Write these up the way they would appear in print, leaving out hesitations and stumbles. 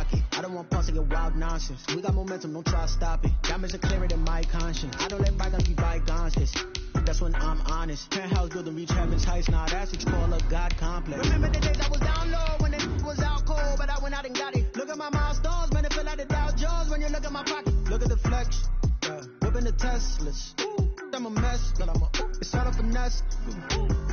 pocket. I don't want pause to get wild nonsense. We got momentum, don't try to stop it. Damage are clearer than my conscience. I don't let bygones be bygones. That's when I'm honest. Penthouse building, reach heaven's heights. Now that's what you call a God complex. Remember the days I was down low when it was out cold, but I went out and got it. Look at my milestones, man, it feel like the Dow Jones when you look at my pocket. Look at the flex, whipping the Teslas. I'm a mess, but it's all a finesse.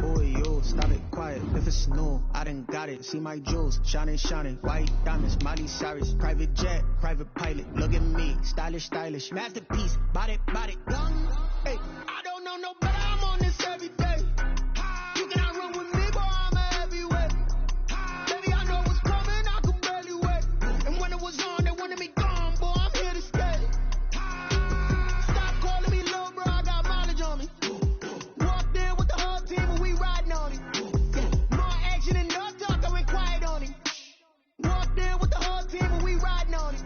Boy, yo, stop it, quiet. If it's snow, I done got it. See my jewels, shining, white diamonds, Miley Cyrus, private jet, private pilot. Look at me, stylish, masterpiece, body, young. Hey, I don't know no better. I'm on this every day. You cannot run with me, boy. I'm a heavyweight. Baby, I know what's coming. I could barely wait. And when it was on, they wanted me gone, boy. I'm here to stay. Stop calling me low, bro. I got mileage on me. Walked in with the whole team and we riding on it. More action and no talk. I went quiet on it. Walked in with the whole team and we riding on it.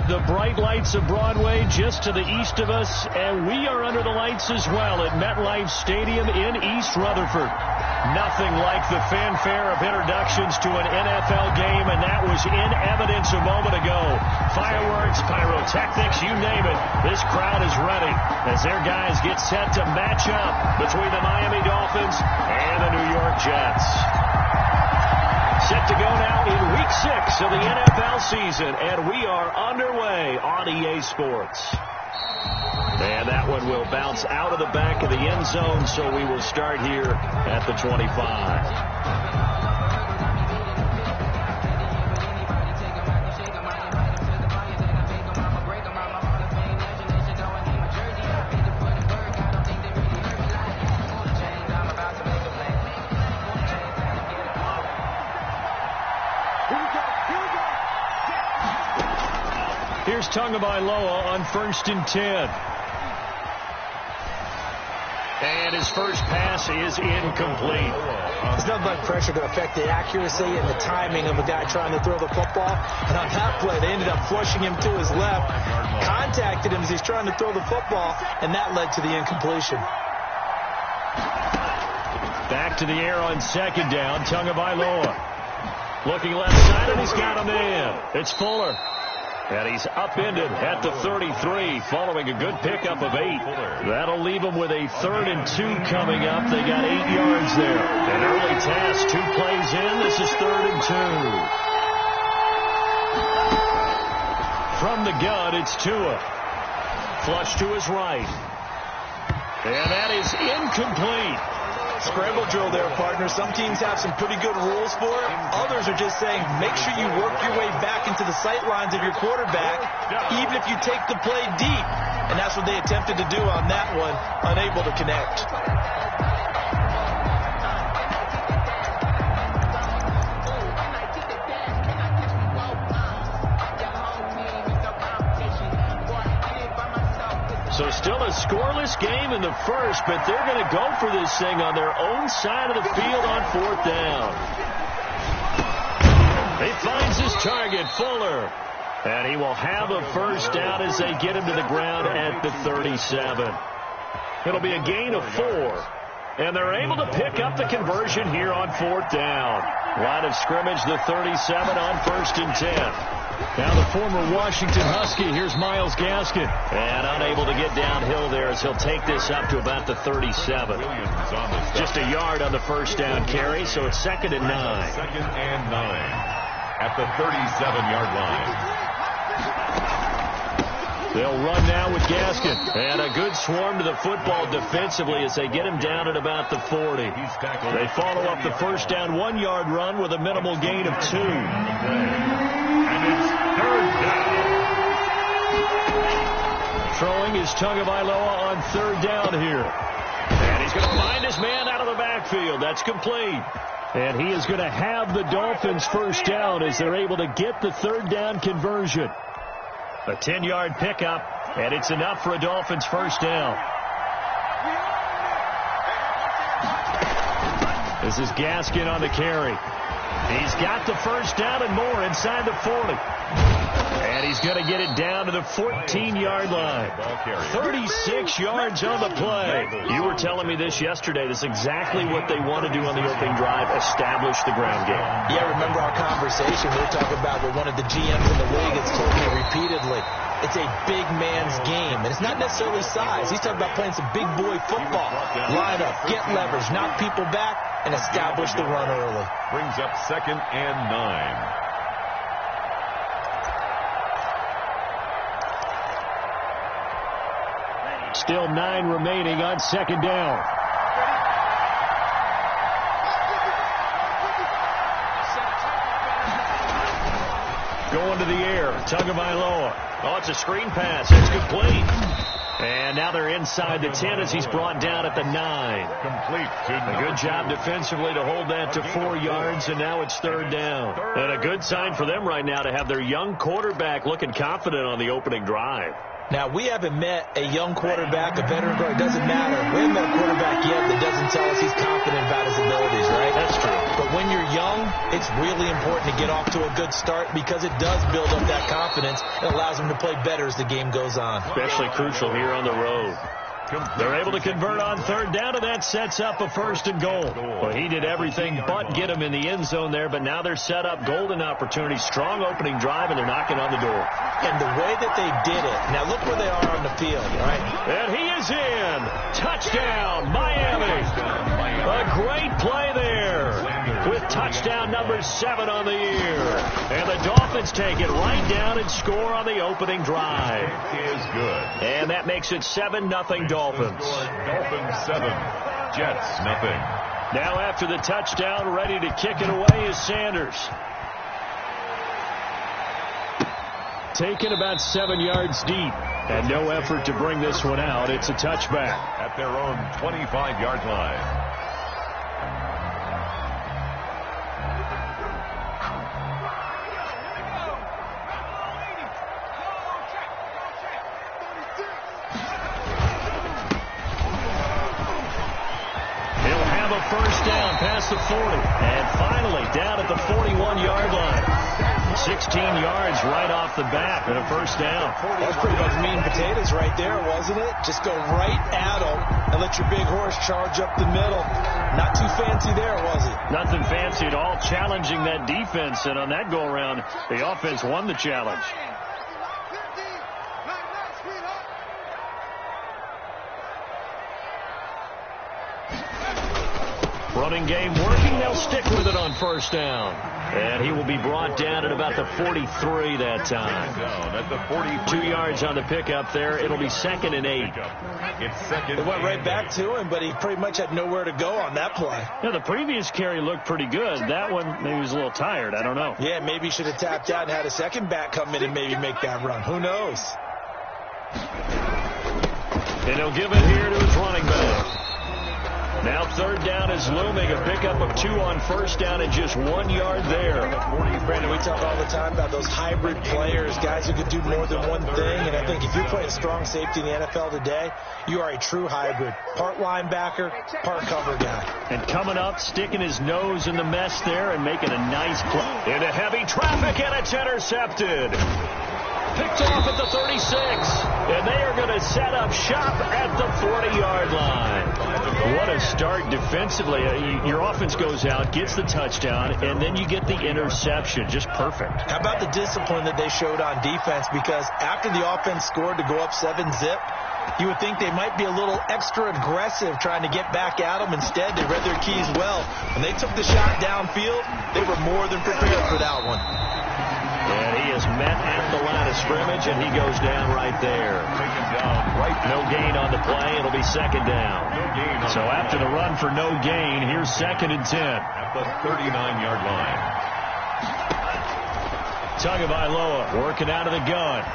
The bright lights of Broadway just to the east of us, and we are under the lights as well at MetLife Stadium in East Rutherford. Nothing like the fanfare of introductions to an NFL game, and that was in evidence a moment ago. Fireworks, pyrotechnics, you name it. This crowd is ready as their guys get set to match up between the Miami Dolphins and the New York Jets. Set to go now in Week 6 of the NFL season, and we are underway on EA Sports. And that one will bounce out of the back of the end zone, so we will start here at the 25. Here's Tagovailoa on 1st and 10. And his first pass is incomplete. There's nothing but pressure to affect the accuracy and the timing of a guy trying to throw the football. And on that play, they ended up flushing him to his left, contacted him as he's trying to throw the football, and that led to the incompletion. Back to the air on 2nd down, Tagovailoa. Looking left side, and he's got him in. It's Fuller. And he's upended at the 33 following a good pickup of 8. That'll leave him with a 3rd and 2 coming up. They got 8 yards there. An early task, 2 plays in. This is 3rd and 2. From the gun, it's Tua. Flush to his right. And that is incomplete. Scramble drill there, partner. Some teams have some pretty good rules for it. Others are just saying, make sure you work your way back into the sight lines of your quarterback, even if you take the play deep. And that's what they attempted to do on that one, unable to connect. So still a scoreless game in the first, but they're going to go for this thing on their own side of the field on 4th down. He finds his target, Fuller. And he will have a first down as they get him to the ground at the 37. It'll be a gain of 4. And they're able to pick up the conversion here on 4th down. Line of scrimmage, the 37 on 1st and 10. Now the former Washington Husky, here's Myles Gaskin. And unable to get downhill there as he'll take this up to about the 37. Just a yard on the first down carry, so it's 2nd and 9. 2nd and 9 at the 37-yard line. They'll run now with Gaskin. And a good swarm to the football defensively as they get him down at about the 40. They follow up the first down 1-yard run with a minimal gain of 2. And it's 3rd down. Throwing is Tagovailoa on 3rd down here. And he's going to find his man out of the backfield. That's complete. And he is going to have the Dolphins first down as they're able to get the 3rd down conversion. A 10-yard pickup, and it's enough for a Dolphins first down. This is Gaskin on the carry. He's got the first down and more inside the 40. And he's going to get it down to the 14-yard line. 36 yards on the play. You were telling me this yesterday. This is exactly what they want to do on the opening drive, establish the ground game. Yeah, remember our conversation. We were talking about what one of the GMs in the league has told me repeatedly. It's a big man's game, and it's not necessarily size. He's talking about playing some big boy football. Line up, get leverage, knock people back, and establish the run early. Brings up 2nd and 9. Still 9 remaining on 2nd down. Going to the air. Tagovailoa. Oh, it's a screen pass. It's complete. And now they're inside the 10 as he's brought down at the 9. Complete. A good job defensively to hold that to 4 yards, and now it's 3rd down. And a good sign for them right now to have their young quarterback looking confident on the opening drive. Now, we haven't met a young quarterback, a veteran quarterback. It doesn't matter. We haven't met a quarterback yet that doesn't tell us he's confident about his abilities, right? That's true. But when you're young, it's really important to get off to a good start because it does build up that confidence. It allows him to play better as the game goes on. Especially crucial here on the road. They're able to convert on 3rd down, and that sets up a 1st and goal. Well, he did everything but get him in the end zone there, but now they're set up golden opportunity, strong opening drive, and they're knocking on the door. And the way that they did it, now look where they are on the field, right? And he is in. Touchdown, Miami. A great play there with touchdown number 7 on the year. And the Dolphins take it right down and score on the opening drive. Is good. And that makes it 7-0 Dolphins. Dolphins 7, Jets nothing. Now after the touchdown, ready to kick it away is Sanders. Taken about 7 yards deep. And no effort to bring this one out. It's a touchback. At their own 25-yard line. First down past the 40. And finally down at the 41-yard line. 16 yards right off the bat and a first down. That's pretty much meat and potatoes right there, wasn't it? Just go right at them and let your big horse charge up the middle. Not too fancy there, was it? Nothing fancy at all. Challenging that defense, and on that go-around, the offense won the challenge. Running game working. They'll stick with it on first down. And he will be brought down at about the 43 that time. Down at the 42. 2 yards on the pickup there. It'll be 2nd and 8. It's 2nd. It went right back to him, but he pretty much had nowhere to go on that play. Yeah, the previous carry looked pretty good. That one, maybe he was a little tired. I don't know. Yeah, maybe he should have tapped out and had a second back come in and maybe make that run. Who knows? And he'll give it here to his running back. Now 3rd down is looming. A pickup of 2 on first down and just 1 yard there. Brandon, we talk all the time about those hybrid players, guys who could do more than one thing. And I think if you're playing strong safety in the NFL today, you are a true hybrid. Part linebacker, part cover guy. And coming up, sticking his nose in the mess there and making a nice play. Into heavy traffic, and it's intercepted. Picked off at the 36. And they are going to set up shop at the 40-yard line. What a start defensively. Your offense goes out, gets the touchdown, and then you get the interception. Just perfect. How about the discipline that they showed on defense? Because after the offense scored to go up 7-zip, you would think they might be a little extra aggressive trying to get back at them. Instead, they read their keys well. When they took the shot downfield, they were more than prepared for that one. And he is met at the line of scrimmage, and he goes down right there. No gain on the play. It'll be 2nd down. So after the run for no gain, here's 2nd and 10. At the 39-yard line. Tagovailoa working out of the gun.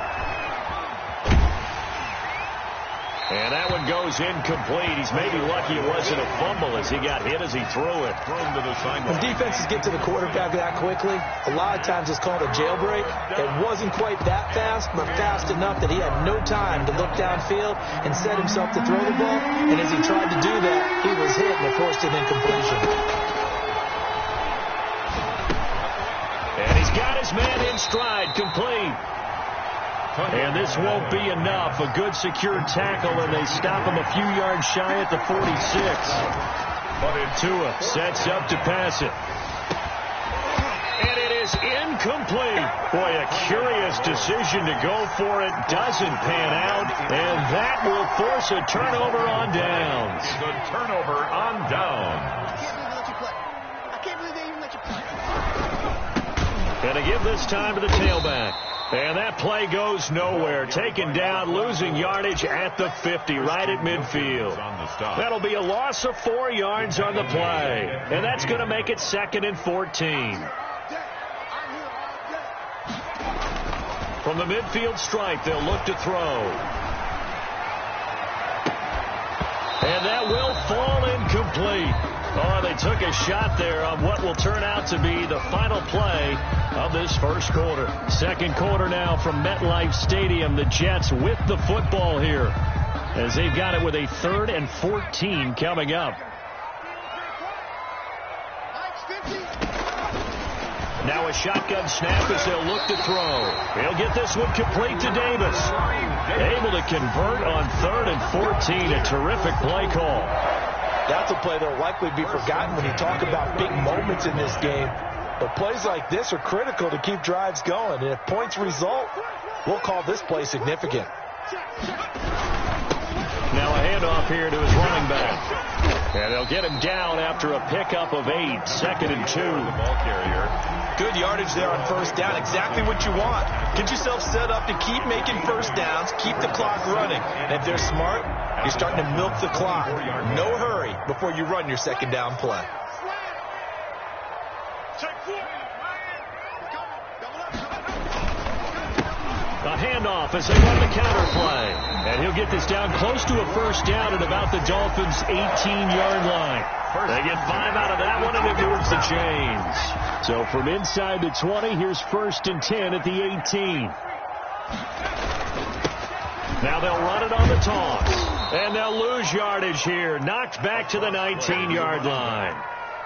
And that one goes incomplete. He's maybe lucky it wasn't a fumble as he got hit as he threw it. Thrown to the sideline. When defenses get to the quarterback that quickly, a lot of times it's called a jailbreak. It wasn't quite that fast, but fast enough that he had no time to look downfield and set himself to throw the ball. And as he tried to do that, he was hit and it forced an incompletion. And he's got his man in stride, complete. And this won't be enough. A good secure tackle, and they stop him a few yards shy at the 46. Tua sets up to pass it. And it is incomplete. Boy, a curious decision to go for it. Doesn't pan out. And that will force a turnover on downs. The turnover on downs. Going to give this time to the tailback. And that play goes nowhere. Taken down, losing yardage at the 50, right at midfield. That'll be a loss of 4 yards on the play. And that's going to make it 2nd and 14. From the midfield stripe, they'll look to throw. And that will fall incomplete. Oh, they took a shot there on what will turn out to be the final play of this first quarter. Second quarter now from MetLife Stadium. The Jets with the football here as they've got it with a 3rd and 14 coming up. Now a shotgun snap as they'll look to throw. He'll get this one complete to Davis. Able to convert on 3rd and 14. A terrific play call. That's a play that will likely be forgotten when you talk about big moments in this game. But plays like this are critical to keep drives going. And if points result, we'll call this play significant. Now a handoff here to his running back. And they'll get him down after a pickup of 8. 2nd and 2. The ball carrier. Good yardage there on first down. Exactly what you want. Get yourself set up to keep making first downs. Keep the clock running. And if they're smart, you're starting to milk the clock. No hurry before you run your second down play. A handoff as they run the counter play. And he'll get this down close to a first down at about the Dolphins' 18-yard line. They get 5 out of that one, and it moves the chains. So from inside the 20, here's 1st and 10 at the 18. Now they'll run it on the toss. And they'll lose yardage here. Knocked back to the 19-yard line.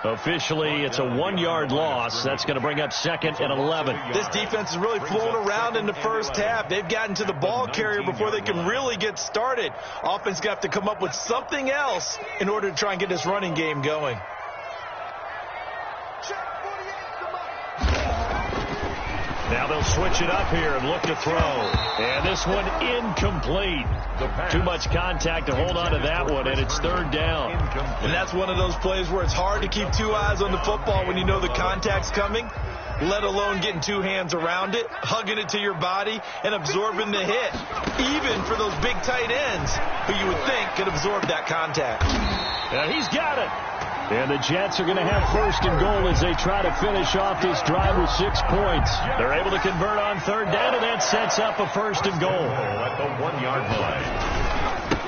Officially, it's a 1-yard loss. That's going to bring up 2nd and 11. This defense is really flown around in the first half. They've gotten to the ball carrier before they can really get started. Offense got to come up with something else in order to try and get this running game going. Now they'll switch it up here and look to throw. And this one incomplete. Too much contact to hold on to that one, and it's 3rd down. And that's one of those plays where it's hard to keep 2 eyes on the football when you know the contact's coming, let alone getting 2 hands around it, hugging it to your body, and absorbing the hit, even for those big tight ends who you would think could absorb that contact. Yeah, he's got it. And the Jets are going to have 1st and goal as they try to finish off this drive with 6 points. They're able to convert on 3rd down, and that sets up a 1st and goal. At the 1-yard line.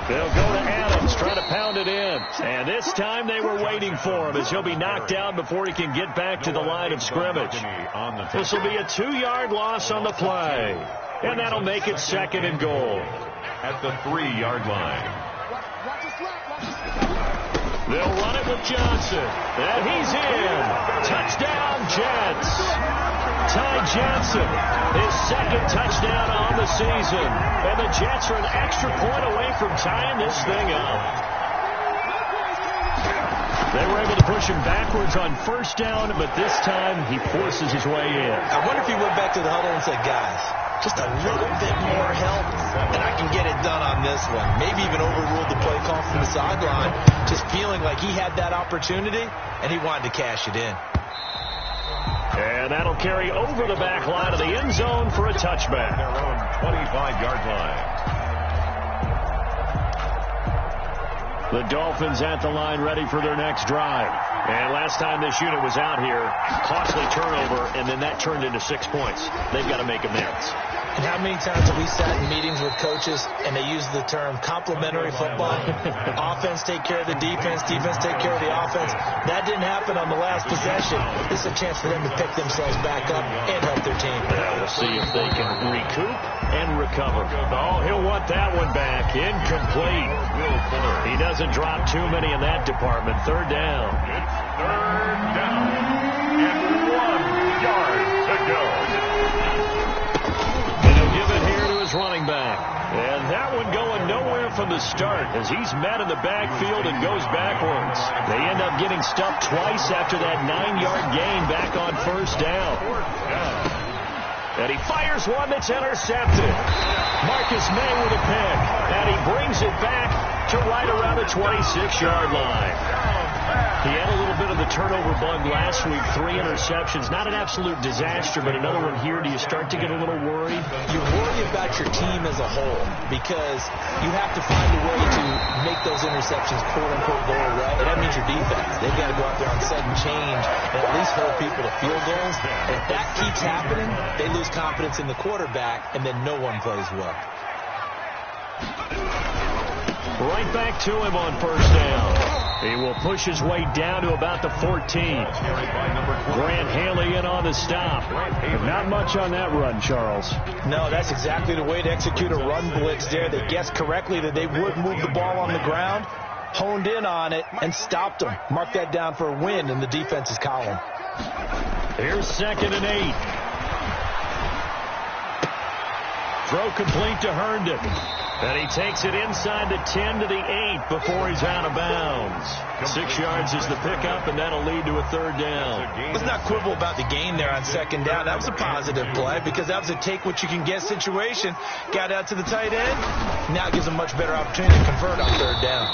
They'll go to Adams, try to pound it in. And this time they were waiting for him as he'll be knocked down before he can get back to the line of scrimmage. This will be a 2-yard loss on the play. And that'll make it 2nd and goal. At the 3-yard line. They'll run it with Johnson. And he's in. Touchdown, Jets. Ty Johnson, his 2nd touchdown on the season. And the Jets are an extra point away from tying this thing up. They were able to push him backwards on first down, but this time he forces his way in. I wonder if he went back to the huddle and said, guys, just a little bit more help, and I can get it done on this one. Maybe even overruled the play call from the sideline, just feeling like he had that opportunity, and he wanted to cash it in. And that'll carry over the back line of the end zone for a touchback. Their own 25-yard line. The Dolphins at the line ready for their next drive. And last time this unit was out here, costly turnover, and then that turned into 6 points. They've got to make amends. And how many times have we sat in meetings with coaches and they use the term complementary football? Offense take care of the defense, defense take care of the offense. That didn't happen on the last possession. This is a chance for them to pick themselves back up and help their team. Yeah, we'll see if they can recoup and recover. Oh, he'll want that one back. Incomplete. He doesn't drop too many in that department. 3rd down. It's 3rd down. And 1 yard to go. And he'll give it here to his That one going nowhere from the start as he's met in the backfield and goes backwards. They end up getting stuffed twice after that 9-yard gain back on first down. And he fires one that's intercepted. Marcus May with a pick. And he brings it back to right around the 26-yard line. He had a little bit of the turnover bug last week, 3 interceptions. Not an absolute disaster, but another one here. Do you start to get a little worried? You worry about your team as a whole because you have to find a way to make those interceptions quote-unquote go away. And that means your defense. They've got to go out there on sudden change and at least hold people to field goals. And if that keeps happening, they lose confidence in the quarterback, and then no one plays well. Right back to him on first down. He will push his way down to about the 14. Grant Haley in on the stop. Not much on that run, Charles. No, that's exactly the way to execute a run blitz there. They guessed correctly that they would move the ball on the ground, honed in on it, and stopped them. Mark that down for a win in the defense's column. Here's 2nd and 8. Throw complete to Herndon. And he takes it inside the 10 to the 8 before he's out of bounds. 6 yards is the pickup, and that'll lead to a 3rd down. Let's not quibble about the gain there on 2nd down. That was a positive play because that was a take-what-you-can-get situation. Got out to the tight end. Now it gives a much better opportunity to convert on 3rd down.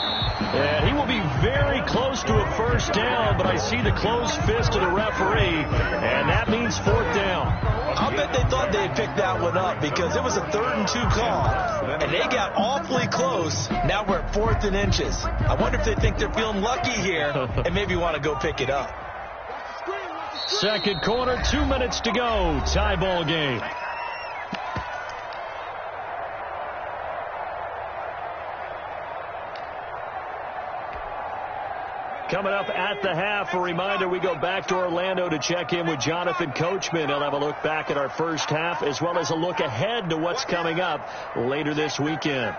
And he will be very close to a 1st down, but I see the closed fist of the referee, and that means 4th down. I'll bet they thought they had picked that one up because it was a 3rd and 2 call, and they got awfully close. Now we're at 4th and inches. I wonder if they think they're feeling lucky here and maybe want to go pick it up. 2nd quarter, 2 minutes to go. Tie ball game. Coming up at the half, a reminder, we go back to Orlando to check in with Jonathan Coachman. He'll have a look back at our first half as well as a look ahead to what's coming up later this weekend.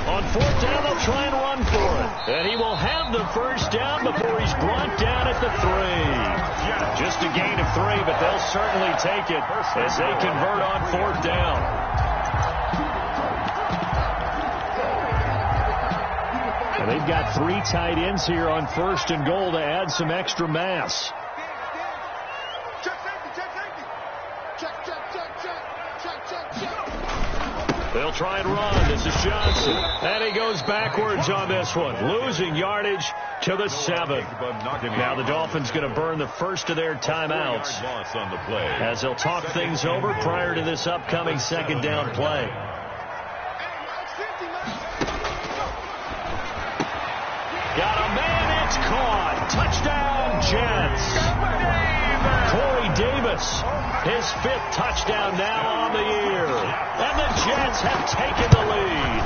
On 4th down, they'll try and run for it. And he will have the 1st down before he's brought down at the 3. Just a gain of 3, but they'll certainly take it as they convert on 4th down. And they've got 3 tight ends here on 1st and goal to add some extra mass. They'll try and run. This is Johnson. And he goes backwards on this one, losing yardage to the 7. Now the Dolphins going to burn the first of their timeouts as they'll talk things over prior to this upcoming 2nd down play. Got a man, it's caught. Touchdown, Jets. Corey Davis, his 5th touchdown now on the year. And the Jets have taken the lead.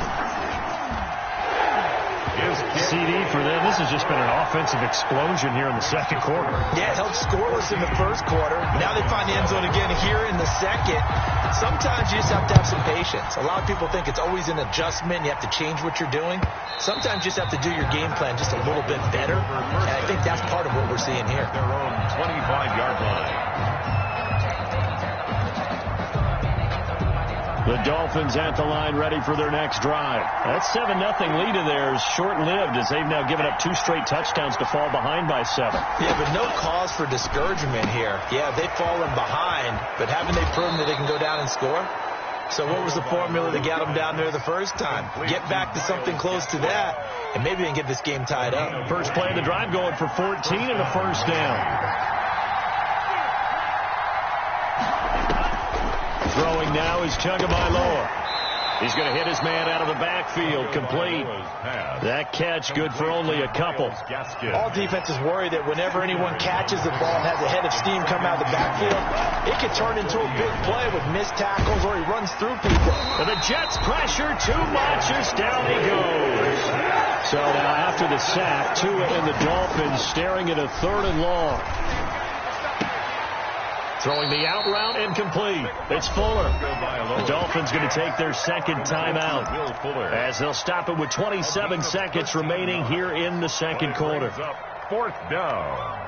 CD for them. This has just been an offensive explosion here in the 2nd quarter. Yeah, it held scoreless in the 1st quarter. Now they find the end zone again here in the 2nd. Sometimes you just have to have some patience. A lot of people think it's always an adjustment. You have to change what you're doing. Sometimes you just have to do your game plan just a little bit better. And I think that's part of what we're seeing here. Their own 25-yard line. The Dolphins at the line ready for their next drive. That 7-0 lead of theirs short-lived as they've now given up 2 straight touchdowns to fall behind by 7. Yeah, but no cause for discouragement here. Yeah, they've fallen behind, but haven't they proven that they can go down and score? So what was the formula that got them down there the first time? Get back to something close to that, and maybe they can get this game tied up. First play of the drive going for 14 and a 1st down. Throwing now is Tagovailoa. He's going to hit his man out of the backfield, complete. That catch good for only a couple. All defenses worry that whenever anyone catches the ball and has a head of steam come out of the backfield, it could turn into a big play with missed tackles or he runs through people. And the Jets pressure too much as down he goes. So now after the sack, Tua and the Dolphins staring at a 3rd and long. Throwing the out route incomplete. It's Fuller. The Dolphins going to take their 2nd timeout as they'll stop it with 27 seconds remaining here in the 2nd quarter. 4th down.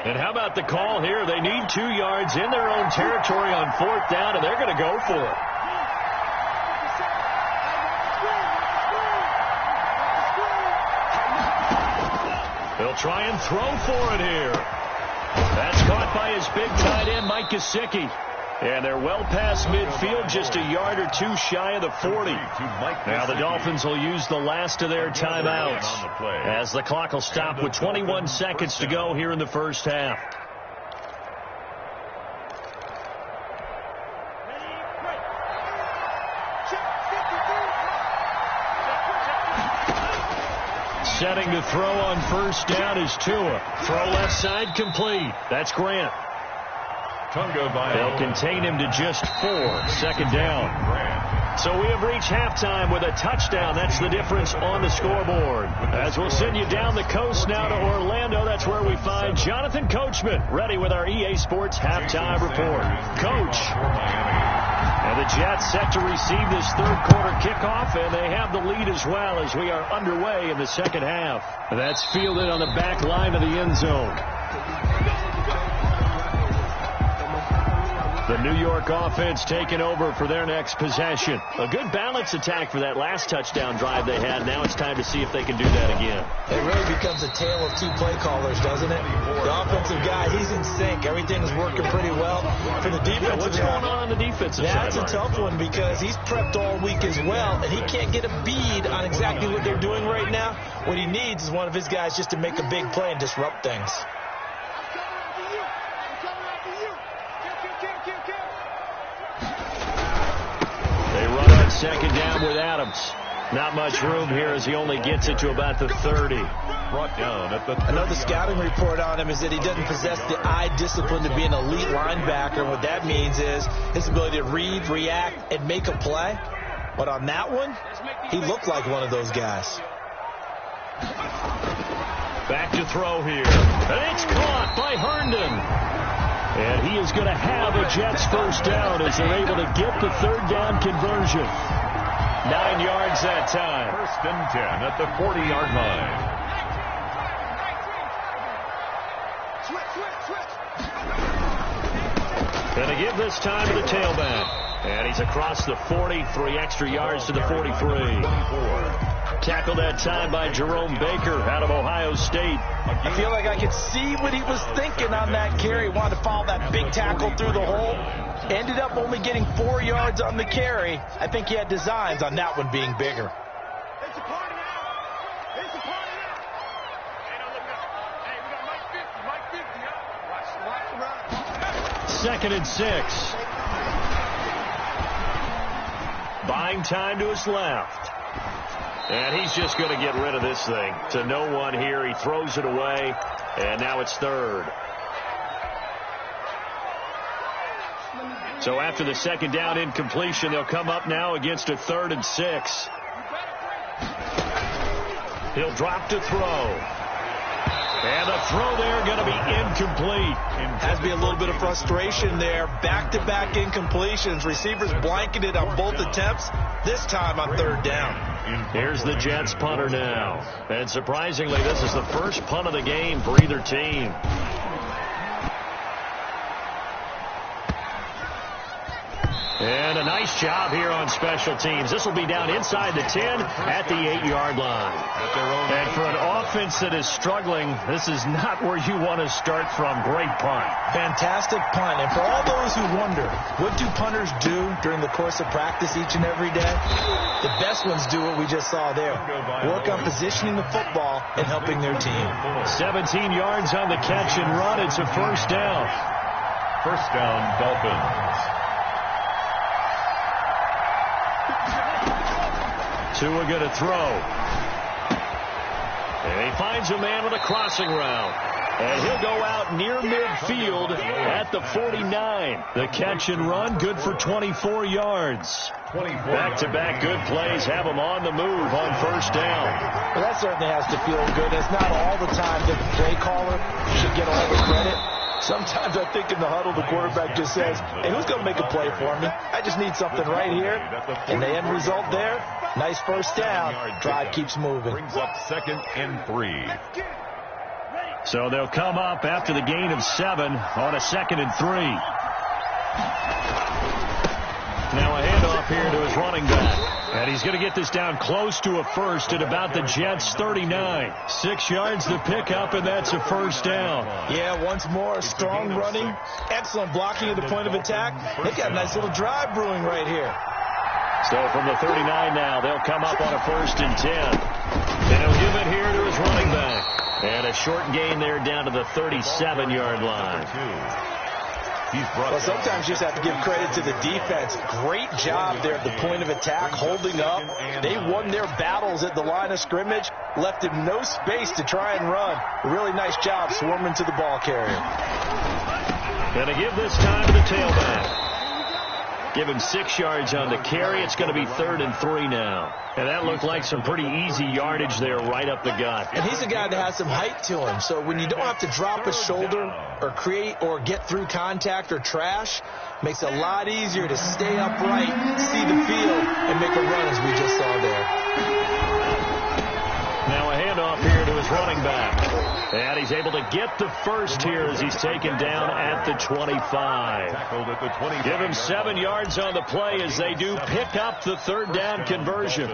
And how about the call here? They need 2 yards in their own territory on 4th down, and they're going to go for it. They'll try and throw for it here. That's caught by his big tight end, Mike Gesicki. And they're well past midfield, just a yard or 2 shy of the 40. Now the Dolphins will use the last of their timeouts as the clock will stop with 21 seconds to go here in the first half. Setting to throw on 1st down is Tua. Throw left side complete. That's Grant. They'll contain him to just 4. 2nd down. So we have reached halftime with a touchdown. That's the difference on the scoreboard. As we'll send you down the coast now to Orlando, that's where we find Jonathan Coachman, ready with our EA Sports halftime report. Coach. And the Jets set to receive this 3rd quarter kickoff, and they have the lead as well as we are underway in the 2nd half. That's fielded on the back line of the end zone. The New York offense taking over for their next possession. A good balance attack for that last touchdown drive they had. Now it's time to see if they can do that again. It really becomes a tale of 2 play callers, doesn't it? The offensive guy, he's in sync. Everything's working pretty well. For the defensive what's going on the defensive side? That's a tough one because he's prepped all week as well, and he can't get a bead on exactly what they're doing right now. What he needs is one of his guys just to make a big play and disrupt things. They run on 2nd down with Adams. Not much room here as he only gets it to about the 30. Brought down at the 30. Another scouting report on him is that he doesn't possess the eye discipline to be an elite linebacker. And what that means is his ability to read, react, and make a play. But on that one, he looked like one of those guys. Back to throw here. And it's caught by Herndon. And he is going to have a Jets 1st down as they're able to get the 3rd down conversion. 9 yards that time. 1st and 10 at the 40-yard line. Going to give this time to the tailback. And he's across the 40, 3 extra yards to the 43. Tackled that time by Jerome Baker out of Ohio State. I feel like I could see what he was thinking on that carry. He wanted to follow that big tackle through the hole. Ended up only getting 4 yards on the carry. I think he had designs on that one being bigger. Second and 6. Buying time to his left. And he's just going to get rid of this thing. To no one here. He throws it away. And now it's 3rd. So after the 2nd down incompletion, they'll come up now against a 3rd and 6. He'll drop to throw. And the throw there going to be incomplete. Has to be a little bit of frustration there. Back-to-back incompletions. Receivers blanketed on both attempts. This time on 3rd down. Here's the Jets punter now. And surprisingly, this is the first punt of the game for either team. And a nice job here on special teams. This will be down inside the 10 at the 8-yard line. And for an offense that is struggling, this is not where you want to start from. Great punt. Fantastic punt. And for all those who wonder, what do punters do during the course of practice each and every day? The best ones do what we just saw there. Work on positioning the football and helping their team. 17 yards on the catch and run. It's a 1st down. 1st down, Dolphins. Tua going to throw. And he finds a man with a crossing route. And he'll go out near midfield at the 49. The catch and run, good for 24 yards. Back-to-back good plays have him on the move on 1st down. Well, that certainly has to feel good. It's not all the time that the play caller should get all the credit. Sometimes I think in the huddle, the quarterback just says, hey, who's going to make a play for me? I just need something right here. And the end result there, nice 1st down. Drive keeps moving. Brings up 2nd and 3. So they'll come up after the gain of 7 on a 2nd and 3. Now a handoff here to his running back. And he's going to get this down close to a first at about the Jets' 39. 6 yards to pick up, and that's a first down. Yeah, once more, strong running, excellent blocking at the point of attack. They've got a nice little drive brewing right here. So from the 39 now, they'll come up on a 1st and 10. And he'll give it here to his running back. And a short gain there down to the 37-yard line. Well, sometimes you just have to give credit to the defense. Great job there at the point of attack, holding up. They won their battles at the line of scrimmage, left him no space to try and run. A really nice job swarming to the ball carrier. Going to give this time to the tailback. Give him 6 yards on the carry. It's going to be 3rd and 3 now. And that looked like some pretty easy yardage there right up the gut. And he's a guy that has some height to him. So when you don't have to drop a shoulder or create or get through contact or trash, makes it a lot easier to stay upright, see the field, and make a run as we just saw there. Now a handoff here to his running back. And he's able to get the first here as he's taken down at the 25. Give him 7 yards on the play as they do pick up the 3rd down conversion.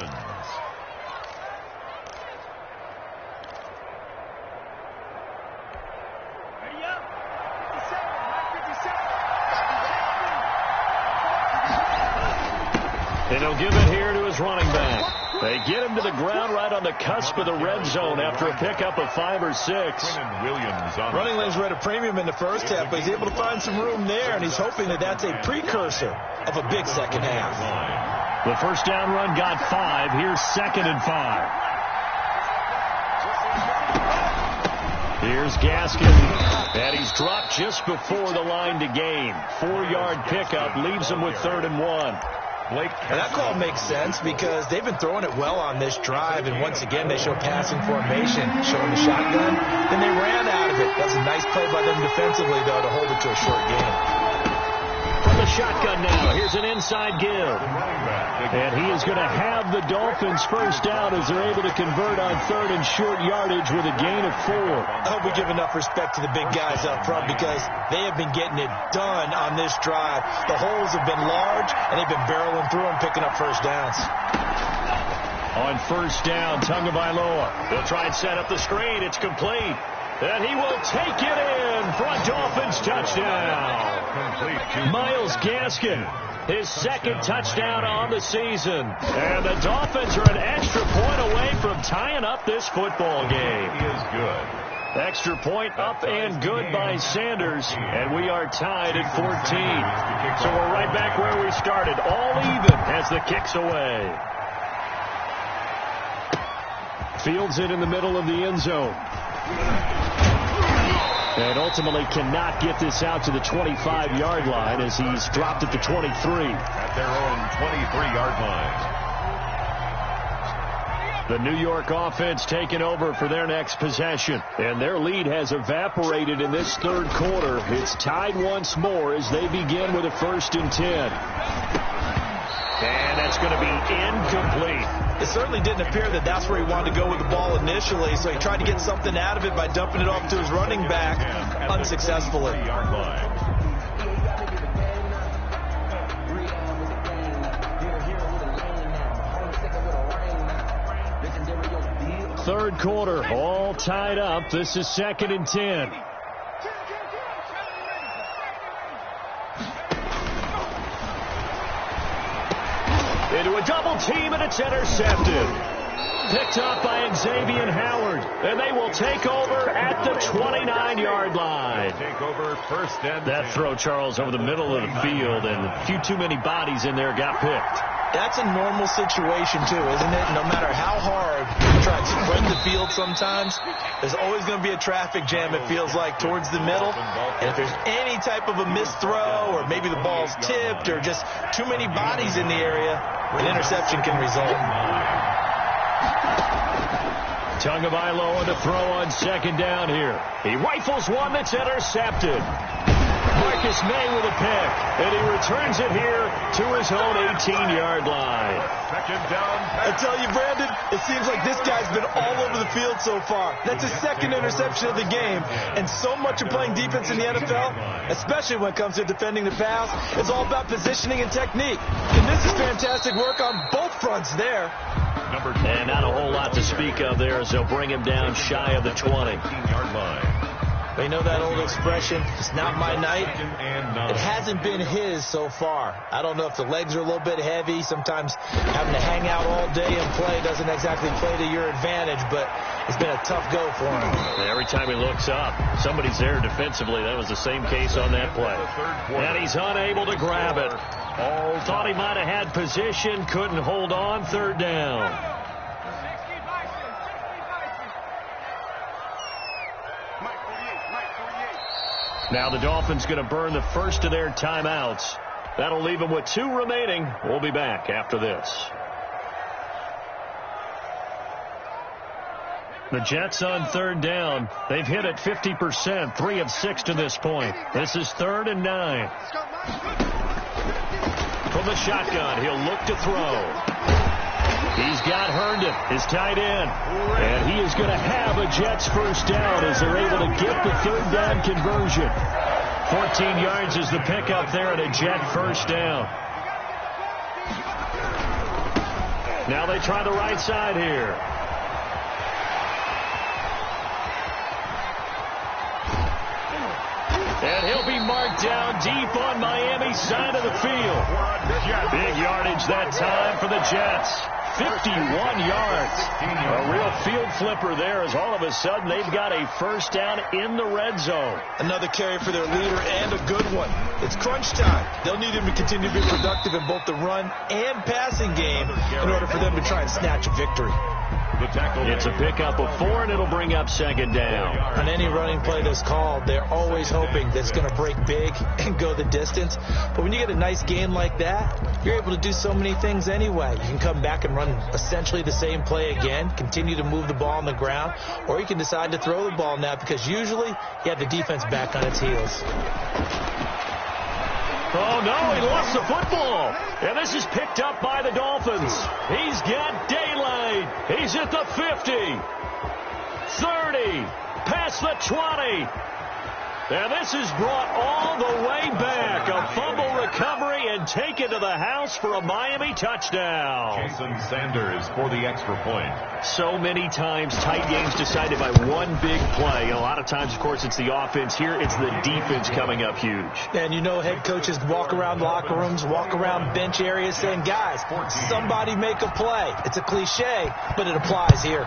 And he'll give it here to his running back. They get him to the ground right on the cusp of the red zone after a pickup of 5 or 6. Running lanes were at a premium in the first half, but he's able to find some room there, and he's hoping that that's a precursor of a big second half. The first down run got 5. Here's 2nd and 5. Here's Gaskin, and he's dropped just before the line to gain. 4-yard pickup leaves him with 3rd and 1. And that call makes sense because they've been throwing it well on this drive, and once again they show passing formation, showing the shotgun. Then they ran out of it. That's a nice play by them defensively, though, to hold it to a short gain. From the shotgun now, here's an inside give. And he is going to have the Dolphins first down as they're able to convert on 3rd and short yardage with a gain of 4. I hope we give enough respect to the big guys up front because they have been getting it done on this drive. The holes have been large, and they've been barreling through them, picking up first downs. On first down, Tagovailoa. They'll try and set up the screen. It's complete. And he will take it in for a Dolphins touchdown. Myles Gaskin, his 2nd touchdown on the season. And the Dolphins are an extra point away from tying up this football game. He is good. Extra point up and good by Sanders. And we are tied at 14. So we're right back where we started. All even as the kick's away. Fields it in the middle of the end zone. And ultimately cannot get this out to the 25-yard line as he's dropped at the 23. At their own 23-yard line. The New York offense taking over for their next possession. And their lead has evaporated in this 3rd quarter. It's tied once more as they begin with a 1st and 10. And that's going to be incomplete. It certainly didn't appear that that's where he wanted to go with the ball initially, so he tried to get something out of it by dumping it off to his running back unsuccessfully. Third quarter, all tied up. This is 2nd and 10. Into a double team, and it's intercepted. Picked up by Xavier Howard, and they will take over at the 29-yard line. Take over 1st and 10. That throw, Charles, over the middle of the field, and a few too many bodies in there got picked. That's a normal situation, too, isn't it? No matter how hard you try to spread the field sometimes, there's always going to be a traffic jam, it feels like, towards the middle. And if there's any type of a missed throw or maybe the ball's tipped or just too many bodies in the area, an interception can result. Tagovailoa to throw on 2nd down here. He rifles one that's intercepted. Marcus May with a pick, and he returns it here to his own 18-yard line. Second down. I tell you, Brandon, it seems like this guy's been all over the field so far. That's his second interception of the game, and so much of playing defense in the NFL, especially when it comes to defending the pass, is all about positioning and technique. And this is fantastic work on both fronts there. And not a whole lot to speak of there as they'll bring him down shy of the 20. 18-yard line. They know that old expression, it's not my night. It hasn't been his so far. I don't know if the legs are a little bit heavy. Sometimes having to hang out all day and play doesn't exactly play to your advantage, but it's been a tough go for him. Every time he looks up, somebody's there defensively. That was the same case on that play. And he's unable to grab it. Thought he might have had position, couldn't hold on, third down. Now the Dolphins going to burn the first of their timeouts. That'll leave them with 2 remaining. We'll be back after this. The Jets on third down. They've hit it 50%, 3 of 6 to this point. This is 3rd and 9. From the shotgun, he'll look to throw. He's got Herndon, his tight end. And he is going to have a Jets first down as they're able to get the third down conversion. 14 yards is the pickup there at a Jet first down. Now they try the right side here. And he'll be marked down deep on Miami's side of the field. Big yardage that time for the Jets. 51 yards. A real field flipper there as all of a sudden they've got a first down in the red zone. Another carry for their leader and a good one. It's crunch time. They'll need him to continue to be productive in both the run and passing game in order for them to try and snatch a victory. It's a pickup of 4, and it'll bring up second down. On any running play that's called, they're always hoping that it's going to break big and go the distance. But when you get a nice game like that, you're able to do so many things anyway. You can come back and run essentially the same play again, continue to move the ball on the ground, or you can decide to throw the ball now because usually you have the defense back on its heels. Oh, no, he lost the football. And this is picked up by the Dolphins. He's got daylight. He's at the 50, 30, past the 20. And this is brought all the way back. A fumble recovery and taken to the house for a Miami touchdown. Jason Sanders for the extra point. So many times tight games decided by one big play. And a lot of times, of course, it's the offense. Here, it's the defense coming up huge. And you know head coaches walk around locker rooms, walk around bench areas saying, guys, somebody make a play. It's a cliche, but it applies here.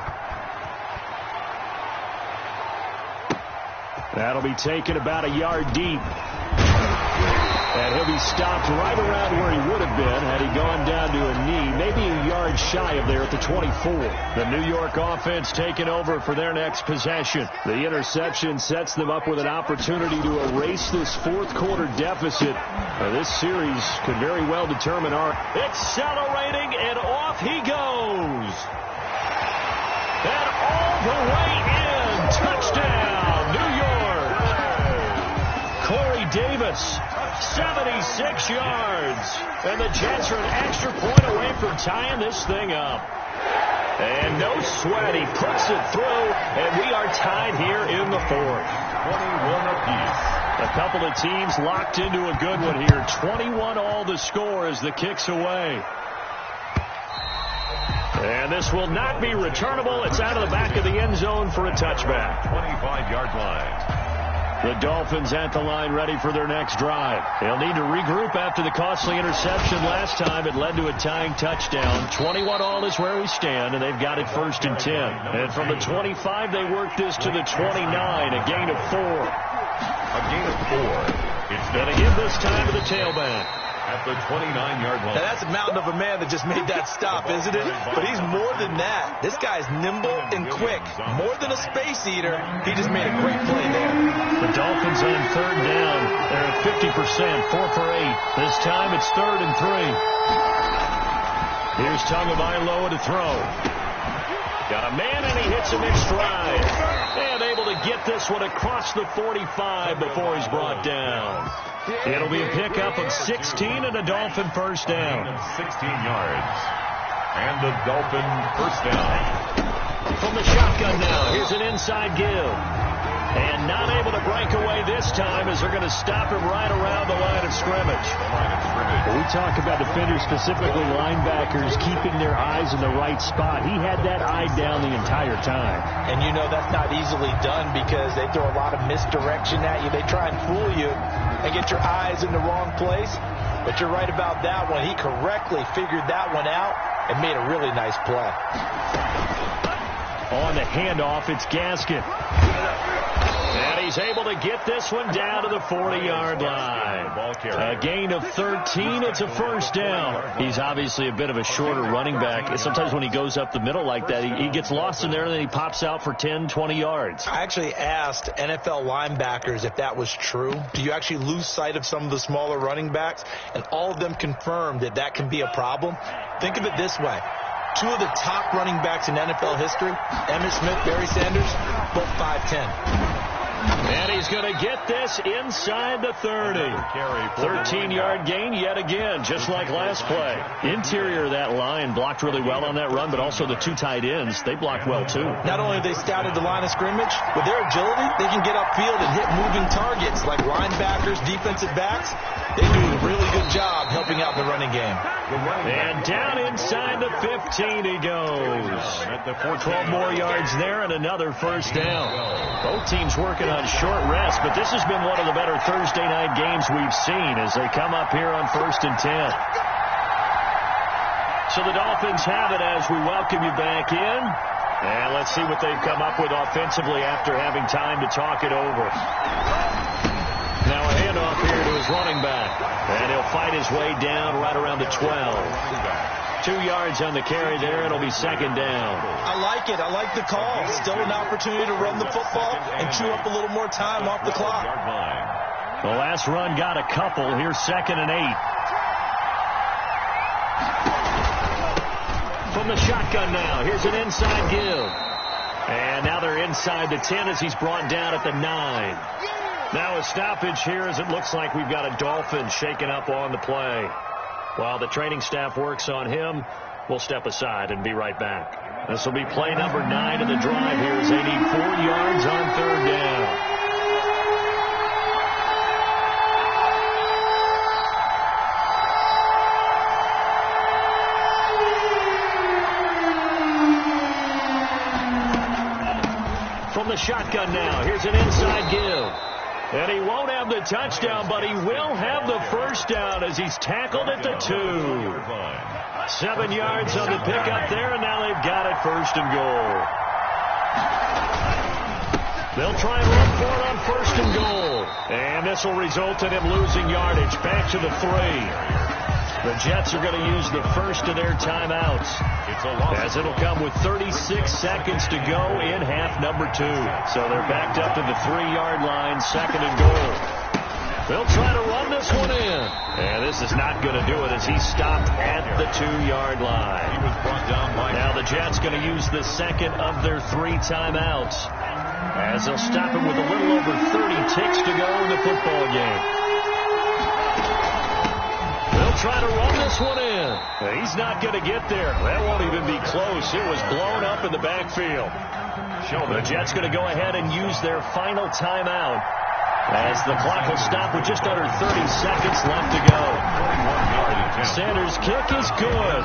That'll be taken about a yard deep. And he'll be stopped right around where he would have been had he gone down to a knee, maybe a yard shy of there at the 24. The New York offense taking over for their next possession. The interception sets them up with an opportunity to erase this fourth quarter deficit. This series could very well determine our accelerating, and off he goes. And all the way in. Touchdown, New York. Corey Davis, 76 yards. And the Jets are an extra point away from tying this thing up. And no sweat, he puts it through, and we are tied here in the fourth. 21 apiece. A couple of teams locked into a good one here. 21 all the score as the kick's away. And this will not be returnable. It's out of the back of the end zone for a touchback. 25-yard line. The Dolphins at the line ready for their next drive. They'll need to regroup after the costly interception last time. It led to a tying touchdown. 21 all is where we stand, and they've got it 1st and 10. And from the 25, they work this to the 29, a gain of 4. A gain of 4. It's going to give this time to the tailback. At the 29-yard line. Now, that's a mountain of a man that just made that stop, isn't it? But he's more than that. This guy's nimble and quick. More than a space eater, he just made a great play there. The Dolphins on third down. They're at 50%, 4 for 8. This time it's 3rd and 3. Here's Tagovailoa to throw. Got a man, and he hits him in stride. And able to get this one across the 45 before he's brought down. It'll be a pickup of 16 and a Dolphin first down. 16 yards. And the Dolphin first down. From the shotgun now, here's an inside give. And not able to break away this time as they're going to stop him right around the line of scrimmage. Well, we talk about defenders, specifically linebackers, keeping their eyes in the right spot. He had that eye down the entire time. And you know that's not easily done because they throw a lot of misdirection at you. They try and fool you and get your eyes in the wrong place. But you're right about that one. He correctly figured that one out and made a really nice play. On the handoff, it's Gaskin. And he's able to get this one down to the 40-yard line. A gain of 13. It's a first down. He's obviously a bit of a shorter running back. Sometimes when he goes up the middle like that, he gets lost in there, and then he pops out for 10, 20 yards. I actually asked NFL linebackers if that was true. Do you actually lose sight of some of the smaller running backs? And all of them confirmed that that can be a problem. Think of it this way. Two of the top running backs in NFL history, Emmitt Smith, Barry Sanders, both 5'10". And he's going to get this inside the 30. 13-yard gain yet again, just like last play. Interior of that line blocked really well on that run, but also the two tight ends, they blocked well too. Not only have they scouted the line of scrimmage, with their agility, they can get upfield and hit moving targets like linebackers, defensive backs. They do a really good job helping out the running game. And down inside the 15 he goes. 12 more yards there and another first down. Both teams working on short rest, but this has been one of the better Thursday night games we've seen as they come up here on 1st and 10. So the Dolphins have it as we welcome you back in. And let's see what they've come up with offensively after having time to talk it over. Now a handoff here to his running back. And he'll fight his way down right around the 12. 2 yards on the carry there. It'll be second down. I like it. I like the call. Still an opportunity to run the football and chew up a little more time off the clock. The last run got a couple. Here's 2nd and 8. From the shotgun now. Here's an inside give. And now they're inside the 10 as he's brought down at the 9. Now a stoppage here as it looks like we've got a Dolphin shaken up on the play. While the training staff works on him, we'll step aside and be right back. This will be play number 9 of the drive here as they need 4 yards on 3rd down. From the shotgun now, here's an inside give. And he won't have the touchdown, but he will have the first down as he's tackled at the 2. 7 yards on the pickup there, and now they've got it 1st and goal. They'll try and run for it on 1st and goal. And this will result in him losing yardage. Back to the 3. The Jets are going to use the first of their timeouts, as it'll come with 36 seconds to go in half number 2. So they're backed up to the 3-yard line, 2nd and goal. They'll try to run this one in. And this is not going to do it as he's stopped at the 2-yard line. He was brought down by now the Jets going to use the second of their 3 timeouts, as they'll stop him with a little over 30 ticks to go in the football game. Try to run this one in. He's not going to get there. That won't even be close. It was blown up in the backfield. The Jets going to go ahead and use their final timeout as the clock will stop with just under 30 seconds left to go. Sanders' kick is good.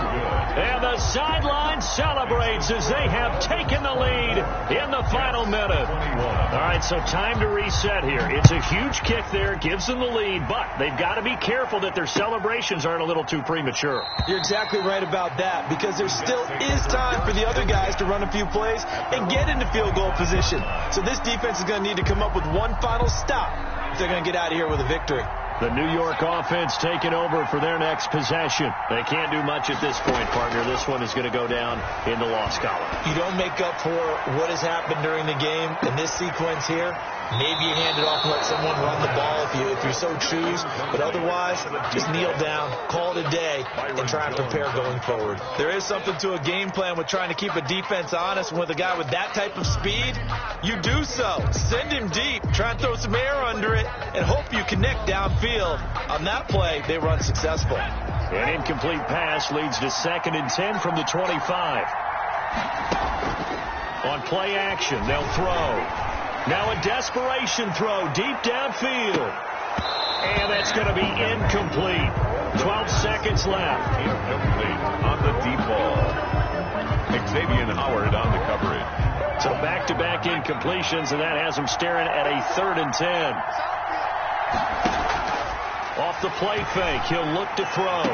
And the sideline celebrates as they have taken the lead in the final minute. All right, so time to reset here. It's a huge kick there. Gives them the lead, but they've got to be careful that their celebrations aren't a little too premature. You're exactly right about that, because there still is time for the other guys to run a few plays and get into field goal position. So this defense is going to need to come up with one final stop if they're going to get out of here with a victory. The New York offense taking over for their next possession. They can't do much at this point, partner. This one is going to go down in the loss column. You don't make up for what has happened during the game in this sequence here Maybe you hand it off and let someone run the ball if you so choose. But otherwise, just kneel down, call it a day, and try and prepare going forward. There is something to a game plan with trying to keep a defense honest. And with a guy with that type of speed, you do so. Send him deep, try and throw some air under it, and hope you connect downfield. On that play, they run successful. An incomplete pass leads to 2nd and 10 from the 25. On play action, they'll throw. Now a desperation throw deep downfield. And that's going to be incomplete. 12 seconds left. Incomplete on the deep ball. Xavier Howard on the coverage. So back-to-back incompletions, and that has him staring at a 3rd and 10. Off the play fake, he'll look to throw.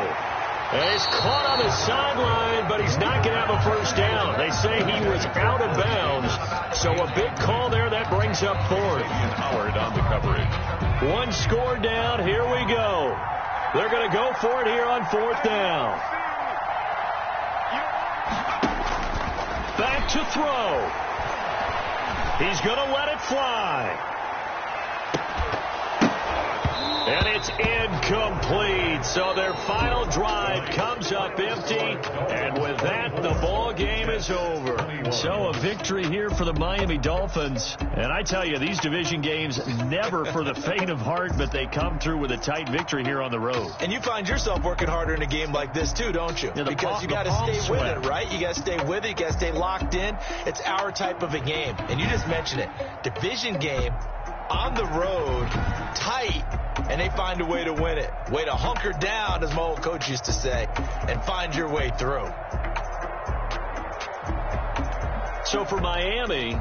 And he's caught on the sideline, but he's not going to have a first down. They say he was out of bounds, so a big call there. That brings up 4th. Howard on the coverage. 1 score down. Here we go. They're going to go for it here on 4th down. Back to throw. He's going to let it fly. And it's incomplete. So their final drive comes up empty. And with that, the ball game is over. So a victory here for the Miami Dolphins. And I tell you, these division games never for the faint of heart, but they come through with a tight victory here on the road. And you find yourself working harder in a game like this too, don't you? Yeah, because you got to stay with it, right? You got to stay with it. You got to stay locked in. It's our type of a game. And you just mentioned it. Division game on the road, tight, and they find a way to win it. Way to hunker down, as my old coach used to say, and find your way through. So for Miami,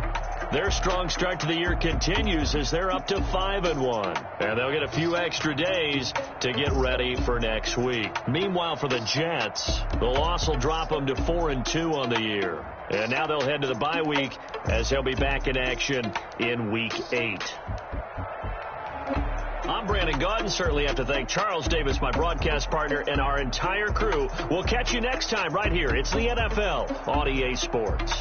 their strong start to the year continues as they're up to 5-1. And they'll get a few extra days to get ready for next week. Meanwhile, for the Jets, the loss will drop them to 4-2 on the year. And now they'll head to the bye week as they'll be back in action in Week 8. I'm Brandon Gaudin. Certainly have to thank Charles Davis, my broadcast partner, and our entire crew. We'll catch you next time right here. It's the NFL on EA Sports.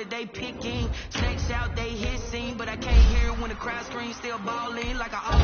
They picking snakes out, they hissing, but I can't hear when the crowd screams, still balling like I